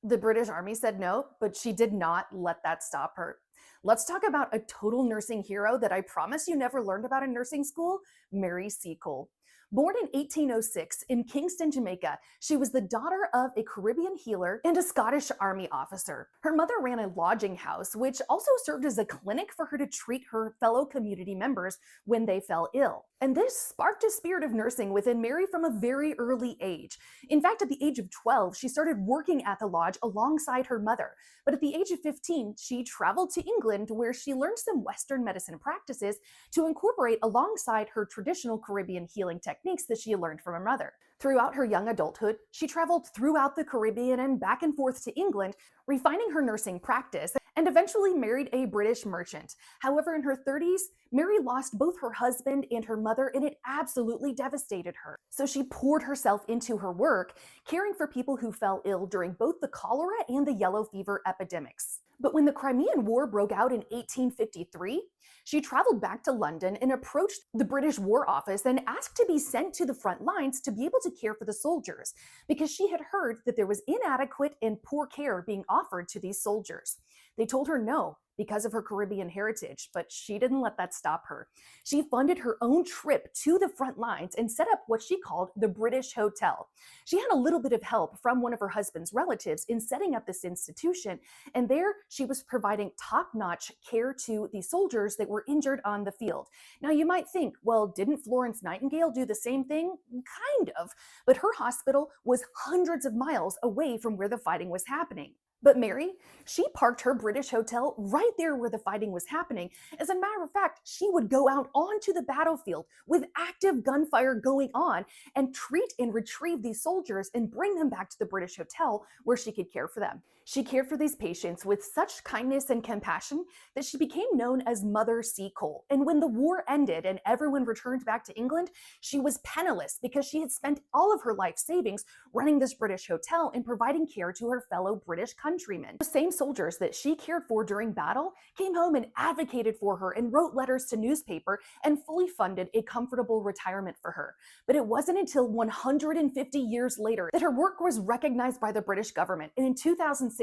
The British Army said no, but she did not let that stop her. Let's talk about a total nursing hero that I promise you never learned about in nursing school, Mary Seacole. Born in 1806 in Kingston, Jamaica, she was the daughter of a Caribbean healer and a Scottish Army officer. Her mother ran a lodging house, which also served as a clinic for her to treat her fellow community members when they fell ill. And this sparked a spirit of nursing within Mary from a very early age. In fact, at the age of 12, she started working at the lodge alongside her mother. But at the age of 15, she traveled to England where she learned some Western medicine practices to incorporate alongside her traditional Caribbean healing techniques that she learned from her mother. Throughout her young adulthood, she traveled throughout the Caribbean and back and forth to England, refining her nursing practice, and eventually married a British merchant. However, in her 30s, Mary lost both her husband and her mother, and it absolutely devastated her. So she poured herself into her work, caring for people who fell ill during both the cholera and the yellow fever epidemics. But when the Crimean War broke out in 1853, she traveled back to London and approached the British War Office and asked to be sent to the front lines to be able to care for the soldiers, because she had heard that there was inadequate and poor care being offered to these soldiers. They told her no because of her Caribbean heritage, but she didn't let that stop her. She funded her own trip to the front lines and set up what she called the British Hotel. She had a little bit of help from one of her husband's relatives in setting up this institution, and there she was providing top-notch care to the soldiers that were injured on the field. Now you might think, well, didn't Florence Nightingale do the same thing? Kind of, but her hospital was hundreds of miles away from where the fighting was happening. But Mary, she parked her British hotel right there where the fighting was happening. As a matter of fact, she would go out onto the battlefield with active gunfire going on and treat and retrieve these soldiers and bring them back to the British hotel where she could care for them. She cared for these patients with such kindness and compassion that she became known as Mother Seacole. And when the war ended and everyone returned back to England, she was penniless because she had spent all of her life savings running this British hotel and providing care to her fellow British countrymen. The same soldiers that she cared for during battle came home and advocated for her and wrote letters to newspaper and fully funded a comfortable retirement for her. But it wasn't until 150 years later that her work was recognized by the British government, and in 2016,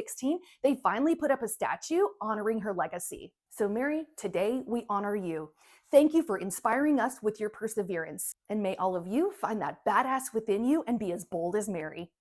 they finally put up a statue honoring her legacy. So Mary, today we honor you. Thank you for inspiring us with your perseverance, and may all of you find that badass within you and be as bold as Mary.